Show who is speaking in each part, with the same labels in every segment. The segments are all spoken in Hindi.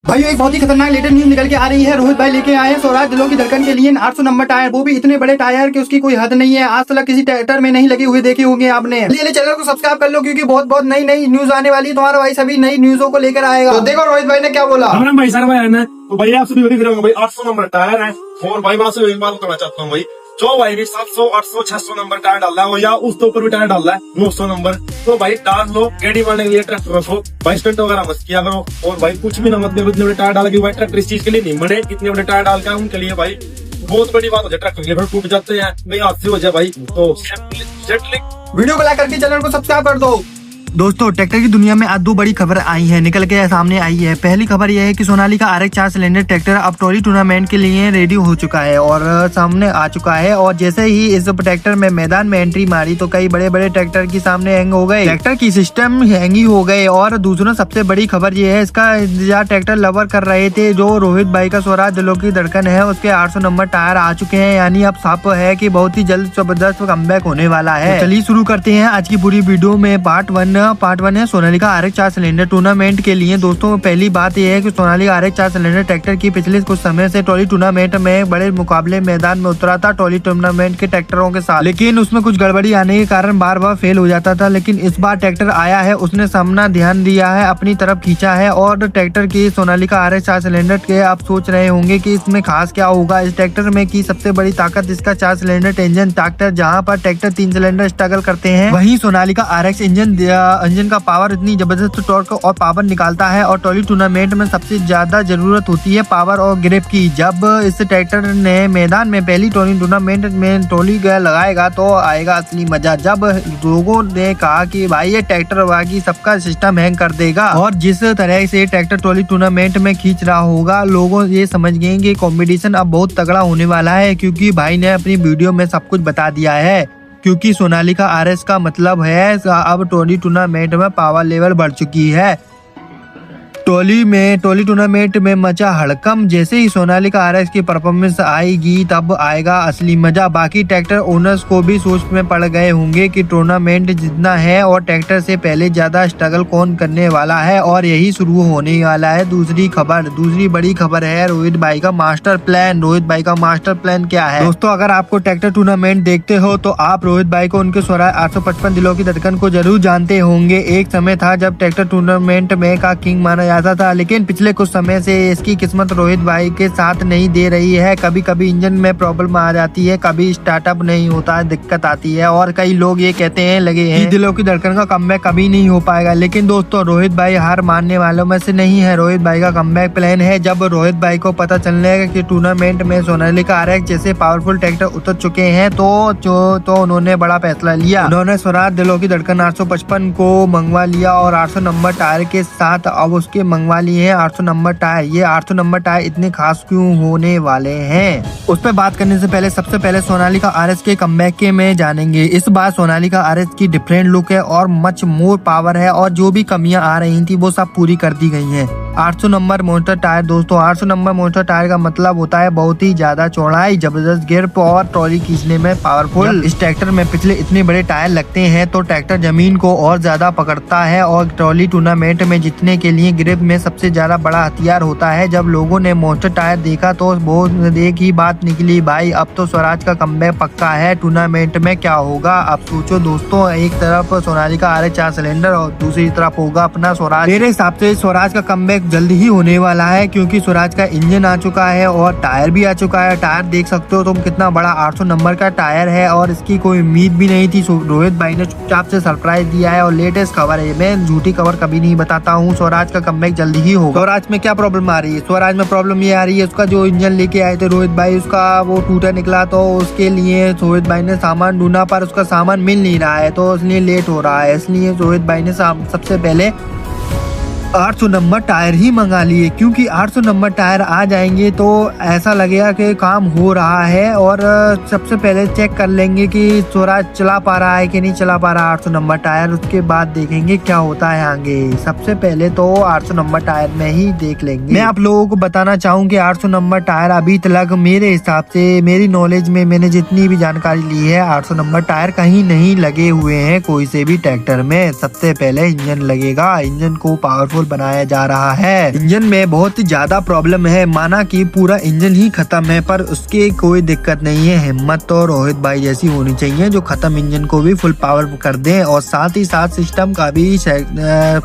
Speaker 1: भाई एक बहुत ही खतरनाक लेटेस्ट न्यूज निकल के आ रही है। रोहित भाई लेके आए हैं स्वराज दिलों की धड़कन के लिए 800 नंबर टायर, वो भी इतने बड़े टायर कि उसकी कोई हद नहीं है। आज तक किसी ट्रैक्टर में नहीं लगे हुए देखे होंगे आपने। लिए चैनल को सब्सक्राइब कर लो क्योंकि बहुत बहुत नई नई न्यूज आने वाली है। तुम्हारा भाई सभी नई न्यूजों को लेकर आएगा। तो देखो रोहित भाई ने क्या बोला।
Speaker 2: भाई सर भाई है तो भाई आप सभी भाई 800 नंबर टायर है। और भाई मैं एक बात करना चाहता हूँ भाई, जो भाई भी 700 800 600 नंबर टायर डाल रहा है या उसके ऊपर भी टायर डाल रहा है 900 नंबर, तो भाई डाल लो। गाड़ी बनने के लिए ट्रैक्टर रखो भाई, स्टंट वगैरह मत किया करो। और भाई कुछ भी ना मत इतने बड़े टायर डाल के भाई ट्रैक्टर इस चीज के लिए नहीं बने। इतने बड़े टायर डाल के उनके लिए भाई बहुत बड़ी बात हो जाए, ट्रैक्टर के लिए टूट जाते हैं भाई, हादसे हो जाए भाई। तो
Speaker 1: वीडियो को लाइक करके चैनल को सब्सक्राइब कर दो। दोस्तों ट्रैक्टर की दुनिया में आज दो बड़ी खबर आई है, निकल के सामने आई है। पहली खबर यह है कि सोनालिका RX 4 सिलेंडर ट्रैक्टर अब ट्रॉली टूर्नामेंट के लिए रेडी हो चुका है और सामने आ चुका है। और जैसे ही इस ट्रैक्टर में मैदान में एंट्री मारी तो कई बड़े बड़े ट्रैक्टर की सामने हैंग हो गए, ट्रैक्टर की सिस्टम हैंगी हो गए। और दूसरा सबसे बड़ी खबर यह है, इसका इंतजार ट्रैक्टर लवर कर रहे थे। जो रोहित भाई का स्वराज दिलों की धड़कन है उसके 800 नंबर टायर आ चुके हैं, यानी अब साफ है कि बहुत ही जल्द जबरदस्त कमबैक होने वाला है। तो चलिए शुरू करते हैं आज की पूरी वीडियो में। पार्ट वन है सोनालिका RX 4 सिलेंडर टूर्नामेंट के लिए। दोस्तों पहली बात यह है कि सोनालिका RX 4 सिलेंडर ट्रैक्टर की पिछले कुछ समय से ट्रॉली टूर्नामेंट में बड़े मुकाबले मैदान में उतरा था ट्रॉली टूर्नामेंट के ट्रैक्टरों के साथ, लेकिन उसमें कुछ गड़बड़ी आने के कारण बार बार फेल हो जाता था। लेकिन इस बार ट्रैक्टर आया है, उसने सामना ध्यान दिया है, अपनी तरफ खींचा है। और ट्रैक्टर की सोनालिका RX 4 सिलेंडर के आप सोच रहे होंगे कि इसमें खास क्या होगा। इस ट्रैक्टर में की सबसे बड़ी ताकत इसका 4 सिलेंडर इंजन ट्रैक्टर, जहाँ पर ट्रैक्टर 3 सिलेंडर स्ट्रगल करते हैं, वहीं सोनालिका RX इंजन का पावर इतनी जबरदस्त टॉर्क और पावर निकालता है। और ट्रॉली टूर्नामेंट में सबसे ज्यादा जरूरत होती है पावर और ग्रिप की। जब इस ट्रैक्टर ने मैदान में पहली ट्रॉली टूर्नामेंट में ट्रॉली लगाएगा तो आएगा असली मजा। जब लोगों ने कहा कि भाई ये ट्रैक्टर बाकी सबका सिस्टम हैंग कर देगा, और जिस तरह से ट्रैक्टर ट्रॉली टूर्नामेंट में खींच रहा होगा, लोगों ये समझ गए कि कॉम्पिटिशन अब बहुत तगड़ा होने वाला है। क्योंकि भाई ने अपनी वीडियो में सब कुछ बता दिया है। क्योंकि सोनालिका RX का मतलब है अब ट्रॉली टूर्नामेंट में पावर लेवल बढ़ चुकी है। ट्रॉली टूर्नामेंट में मचा हड़कम। जैसे ही सोनालिका RX की परफॉर्मेंस आएगी तब आएगा असली मजा। बाकी ट्रैक्टर ओनर्स को भी सोच में पड़ गए होंगे कि टूर्नामेंट जितना है और ट्रैक्टर से पहले ज्यादा स्ट्रगल कौन करने वाला है, और यही शुरू होने वाला है। दूसरी बड़ी खबर है रोहित भाई का मास्टर प्लान। रोहित भाई का मास्टर प्लान क्या है दोस्तों? अगर आपको ट्रैक्टर टूर्नामेंट देखते हो तो आप रोहित भाई को उनके स्वराज 855 दिलों की धड़कन को जरूर जानते होंगे। एक समय था जब ट्रैक्टर टूर्नामेंट में का किंग माना जाता था, लेकिन पिछले कुछ समय से इसकी किस्मत रोहित भाई के साथ नहीं दे रही है। कभी कभी इंजन में प्रॉब्लम आ जाती है, कभी स्टार्टअप नहीं होता है, दिक्कत आती है। और कई लोग ये कहते हैं लगे हैं कि दिलों की धड़कन का कमबैक कभी नहीं हो पाएगा। लेकिन दोस्तों रोहित भाई हार मानने वालों में से नहीं है। रोहित भाई का कमबैक प्लान है। जब रोहित भाई को पता चलने लगा कि टूर्नामेंट में सोनालिका RX जैसे पावरफुल ट्रैक्टर उतर चुके हैं तो उन्होंने बड़ा फैसला लिया। उन्होंने स्वराज दिलों की धड़कन 855 को मंगवा लिया और 800 नंबर टायर के साथ अब उसके मंगवा लिए हैं 800 नंबर टायर। ये 800 नंबर टायर इतने खास क्यों होने वाले हैं, उस पर बात करने से पहले सबसे पहले सोनालिका RX के कमबैक के में जानेंगे। इस बार सोनालिका RX की डिफरेंट लुक है और मच मोर पावर है, और जो भी कमियां आ रही थी वो सब पूरी कर दी गई हैं। 800 नंबर मोटर टायर। दोस्तों 800 नंबर मोटर टायर का मतलब होता है बहुत ही ज्यादा चौड़ाई, जबरदस्त ग्रिप और ट्रॉली खींचने में पावरफुल। इस ट्रैक्टर में पिछले इतने बड़े टायर लगते हैं तो ट्रैक्टर जमीन को और ज्यादा पकड़ता है, और ट्रॉली टूर्नामेंट में जीतने के लिए ग्रिप में सबसे ज्यादा बड़ा हथियार होता है। जब लोगों ने मोटर टायर देखा तो बहुत एक ही बात निकली, भाई अब तो स्वराज का कमबैक पक्का है। टूर्नामेंट में क्या होगा अब सोचो दोस्तों, एक तरफ सोनालिका RX 4 सिलेंडर और दूसरी तरफ होगा अपना स्वराज। मेरे हिसाब से स्वराज का कमबैक जल्दी ही होने वाला है, क्योंकि स्वराज का इंजन आ चुका है और टायर भी आ चुका है। टायर देख सकते हो तुम कितना बड़ा 800 नंबर का टायर है, और इसकी कोई उम्मीद भी नहीं थी। रोहित भाई ने चुपचाप से सरप्राइज दिया है, और लेटेस्ट खबर है, मैं झूठी खबर कभी नहीं बताता हूँ। स्वराज का कमबैक जल्दी ही होगा। स्वराज में क्या प्रॉब्लम आ रही है? स्वराज में प्रॉब्लम ये आ रही है, उसका जो इंजन लेके आए थे रोहित भाई, उसका वो टूटा निकला, तो उसके लिए रोहित भाई ने सामान ढूंढा पर उसका सामान मिल नहीं रहा है, तो इसलिए लेट हो रहा है। इसलिए रोहित भाई ने सबसे पहले 800 नंबर टायर ही मंगा लिए, क्योंकि 800 नंबर टायर आ जाएंगे तो ऐसा लगेगा कि काम हो रहा है। और सबसे पहले चेक कर लेंगे कि स्वराज चला पा रहा है कि नहीं चला पा रहा 800 नंबर टायर, उसके बाद देखेंगे क्या होता है आगे। सबसे पहले तो 800 नंबर टायर में ही देख लेंगे। मैं आप लोगों को बताना चाहूँ कि 800 नंबर टायर अभी तक मेरे हिसाब से, मेरी नॉलेज में मैंने जितनी भी जानकारी ली है, 800 नंबर टायर कहीं नहीं लगे हुए हैं कोई से भी ट्रैक्टर में। सबसे पहले इंजन लगेगा, इंजन को पावरफुल पावरफुल बनाया जा रहा है। इंजन में बहुत ज्यादा प्रॉब्लम है, माना कि पूरा इंजन ही खत्म है, पर उसके कोई दिक्कत नहीं है। हिम्मत तो रोहित भाई जैसी होनी चाहिए जो खत्म इंजन को भी फुल पावर कर दे और साथ ही साथ सिस्टम का भी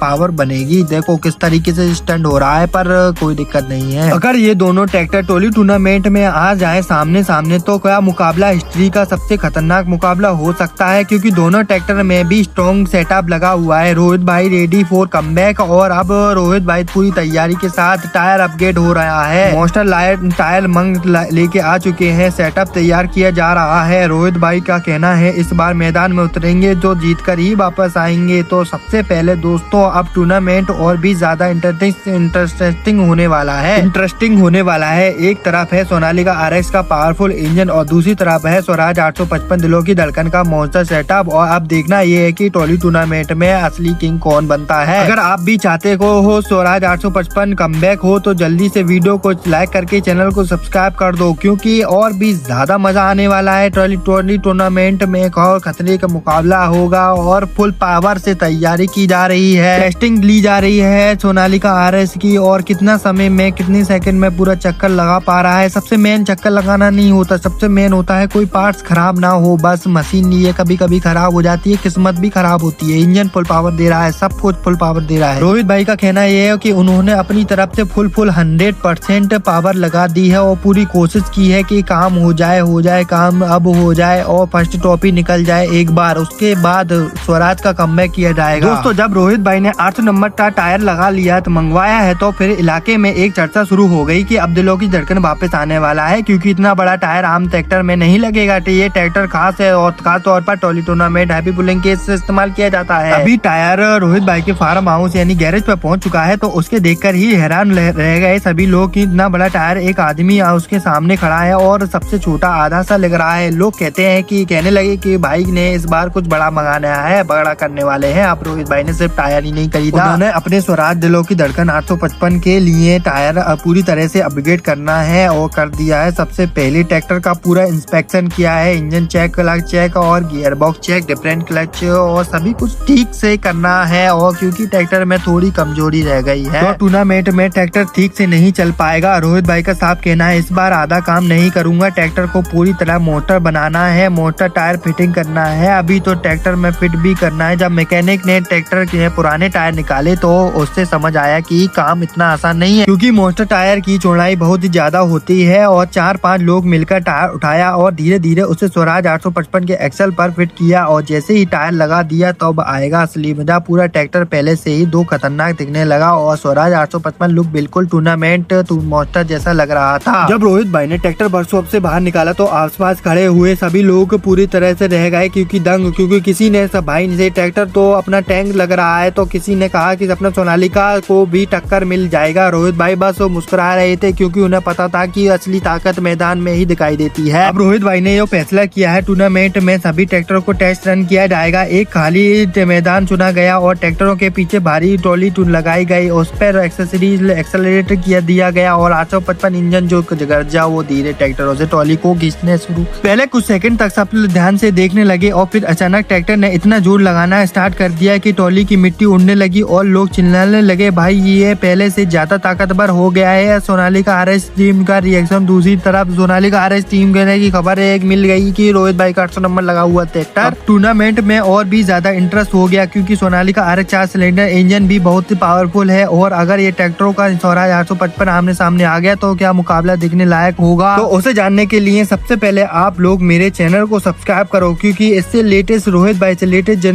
Speaker 1: पावर बनेगी। देखो किस तरीके से स्टंट हो रहा है, पर कोई दिक्कत नहीं है। अगर ये दोनों ट्रैक्टर टोली टूर्नामेंट में आ जाए सामने सामने तो क्या मुकाबला हिस्ट्री का सबसे खतरनाक मुकाबला हो सकता है, क्योंकि दोनों ट्रैक्टर में भी स्ट्रॉन्ग सेटअप लगा हुआ है। रोहित भाई रेडी फॉर कमबैक और अब रोहित भाई पूरी तैयारी के साथ टायर अपग्रेड हो रहा है। मॉन्स्टर लाइट टायर मंग लेके आ चुके हैं, सेटअप तैयार किया जा रहा है। रोहित भाई का कहना है इस बार मैदान में उतरेंगे जो जीतकर ही वापस आएंगे। तो सबसे पहले दोस्तों अब टूर्नामेंट और भी ज्यादा इंटरेस्टिंग होने वाला है। एक तरफ है सोनालिका RX का पावरफुल इंजन और दूसरी तरफ है स्वराज 855 दिलों की धड़कन का मॉन्स्टर सेटअप। और अब देखना ये है कि टोली टूर्नामेंट में असली किंग कौन बनता है। अगर आप भी चाहते हो स्वराज 855 कमबैक हो तो जल्दी से वीडियो को लाइक करके चैनल को सब्सक्राइब कर दो, क्योंकि और भी ज्यादा मजा आने वाला है। टोली टूर्नामेंट में एक और खतरे का मुकाबला होगा और फुल पावर से तैयारी की जा रही है, टेस्टिंग ली जा रही है सोनालिका RS की, और कितना समय में कितने सेकंड में पूरा चक्कर लगा पा रहा है। सबसे मेन चक्कर लगाना नहीं होता, सबसे मेन होता है कोई पार्ट्स खराब ना हो। बस मशीन ये कभी कभी खराब हो जाती है, किस्मत भी खराब होती है। इंजन फुल पावर दे रहा है, सब कुछ फुल पावर दे रहा है। रोहित भाई का कहना ये है कि उन्होंने अपनी तरफ से फुल 100% पावर लगा दी है और पूरी कोशिश की है कि काम हो जाए काम अब हो जाए और फर्स्ट टॉपी निकल जाए एक बार, उसके बाद स्वराज का कमबैक किया जाएगा। दोस्तों जब रोहित भाई ने 8 नंबर का टायर लगा लिया तो मंगवाया है, तो फिर इलाके में एक चर्चा शुरू हो गई कि अब दिलों की धड़कन वापस आने वाला है, क्योंकि इतना बड़ा टायर आम ट्रैक्टर में नहीं लगेगा। तो ये ट्रैक्टर खास है और खास तौर पर टोली टूर्नामेंट हैप्पी पुलिंग के इस्तेमाल किया जाता है। अभी टायर रोहित भाई के फार्म हाउस यानी गैरेज पर पहुंच चुका है, तो उसके देखकर ही हैरान रह गए सभी लोग कि इतना बड़ा टायर एक आदमी उसके सामने खड़ा है और सबसे छोटा आधा सा लग रहा है। लोग कहने लगे कि भाई ने इस बार कुछ बड़ा मंगाना है, बड़ा करने वाले हैं। अब रोहित भाई ने सिर्फ टायर ही नहीं खरीदा, उन्होंने अपने स्वराज दिलों की धड़कन 855 के लिए टायर पूरी तरह से अपग्रेड करना है और कर दिया है। सबसे पहले ट्रैक्टर का पूरा इंस्पेक्शन किया है, इंजन चेक, क्लच चेक और gear box check, different clutch और सभी कुछ ठीक से करना है। और क्योंकि ट्रैक्टर में थोड़ी कमजोरी रह गई है तो टूर्नामेंट में ट्रैक्टर ठीक से नहीं चल पाएगा। रोहित भाई का साफ कहना है इस बार आधा काम नहीं करूंगा, ट्रैक्टर को पूरी तरह मोटर बनाना है, मोटर टायर फिटिंग करना है। अभी तो ट्रैक्टर में फिट भी करना है। जब मैकेनिक ने ट्रैक्टर के पुराने टायर निकाले तो उससे समझ आया कि काम इतना आसान नहीं है, क्योंकि मोटर टायर की चौड़ाई बहुत ज्यादा होती है। और 4-5 लोग मिलकर टायर उठाया और धीरे धीरे उसे स्वराज 855 के एक्सल पर फिट किया। और जैसे ही टायर लगा दिया तब आएगा असली मजा। पूरा ट्रैक्टर पहले से ही दो खतरनाक दिखने लगा और स्वराज 855 लुक बिल्कुल टूर्नामेंट मोस्टर जैसा लग रहा था। जब रोहित भाई ने ट्रैक्टर वर्कशॉप से बाहर निकाला तो आसपास खड़े हुए सभी लोग पूरी तरह से रह गए, क्योंकि किसी ने सब भाई से ट्रैक्टर तो अपना टैंक लग रहा है, तो किसी ने कहा कि अपना सोनालिका को भी टक्कर मिल जाएगा। रोहित भाई बस मुस्कुरा रहे थे, क्योंकि उन्हें पता था कि असली ताकत मैदान में ही दिखाई देती है। अब रोहित भाई ने ये फैसला किया है टूर्नामेंट में सभी ट्रैक्टरों को टेस्ट रन किया जाएगा। एक खाली मैदान चुना गया और ट्रैक्टरों के पीछे भारी ट्रॉली लगाई गई, उस पर एक्सेसरीज एक्सेलरेट किया दिया गया और 855 इंजन जो गरजा वो धीरे ट्रैक्टरों से ट्रॉली को खींचने शुरू। पहले कुछ सेकंड तक सब ध्यान से देखने लगे और फिर अचानक ट्रैक्टर ने इतना जोर लगाना स्टार्ट कर दिया कि ट्रॉली की मिट्टी उड़ने लगी और लोग चिल्लाने लगे, भाई ये पहले से ज्यादा ताकतवर हो गया है। सोनालिका RS टीम का रिएक्शन। दूसरी तरफ सोनालिका RS टीम कहने की खबर एक मिल गई कि रोहित भाई का 800 नंबर लगा हुआ ट्रैक्टर टूर्नामेंट में और भी ज्यादा इंटरेस्ट हो गया, क्योंकि सोनालिका RS 4 सिलेंडर इंजन भी बहुत ही पावरफुल है। और अगर ये ट्रैक्टरों का स्वराज 855 आमने सामने आ गया तो क्या मुकाबला देखने लायक होगा। तो उसे जानने के लिए सबसे पहले आप लोग मेरे चैनल को सब्सक्राइब करो, क्योंकि इससे लेटेस्ट रोहित भाई से लेटेस्ट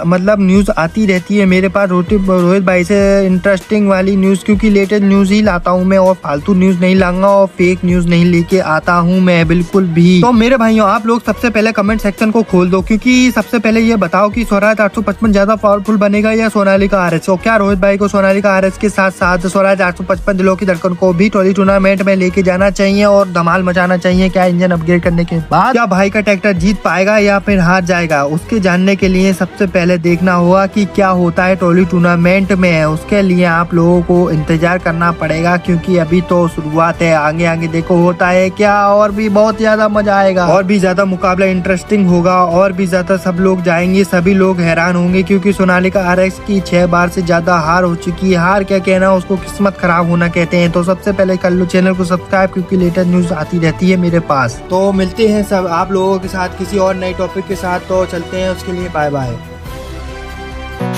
Speaker 1: मतलब न्यूज आती रहती है मेरे पास। रोहित भाई से इंटरेस्टिंग वाली न्यूज, क्योंकि लेटेस्ट न्यूज ही लाता हूँ मैं और फालतू न्यूज नहीं लाऊंगा और फेक न्यूज नहीं लेके आता हूँ मैं बिल्कुल भी। तो मेरे भाइयों आप लोग सबसे पहले कमेंट सेक्शन को खोल दो, क्योंकि सबसे पहले ये बताओ कि स्वराज 855 ज्यादा पावरफुल बनेगा या सोनालिका RS। तो क्या रोहित भाई को सोनालिका RS के साथ साथ स्वराज 855 दिलों की धड़कन को भी टोली टूर्नामेंट में लेके जाना चाहिए और धमाल मचाना चाहिए? क्या इंजन अपग्रेड करने के बाद क्या भाई का ट्रैक्टर जीत पाएगा या फिर हार जाएगा? उसके जानने के लिए सबसे पहले देखना होगा कि क्या होता है टोली टूर्नामेंट में। उसके लिए आप लोगों को इंतजार करना पड़ेगा, क्योंकि अभी तो शुरुआत है। आगे आगे देखो होता है क्या, और भी बहुत ज्यादा मजा आएगा और भी ज्यादा मुकाबला इंटरेस्टिंग होगा और भी ज्यादा सब लोग जाएंगे, सभी लोग हैरान होंगे, क्योंकि सोनालिका RS की 6 बार से ज्यादा हार हो चुकी है। हार क्या कहना, उसको किस्मत खराब होना कहते हैं। तो सबसे पहले कर लो चैनल को सब्सक्राइब, क्योंकि लेटेस्ट न्यूज आती रहती है मेरे पास। तो मिलते हैं सब आप लोगों के साथ किसी और नए टॉपिक के साथ। तो चलते हैं, उसके लिए bye bye.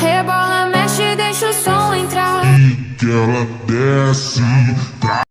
Speaker 3: Rebola, mexe, deixa o som entrar.
Speaker 4: que ela desce.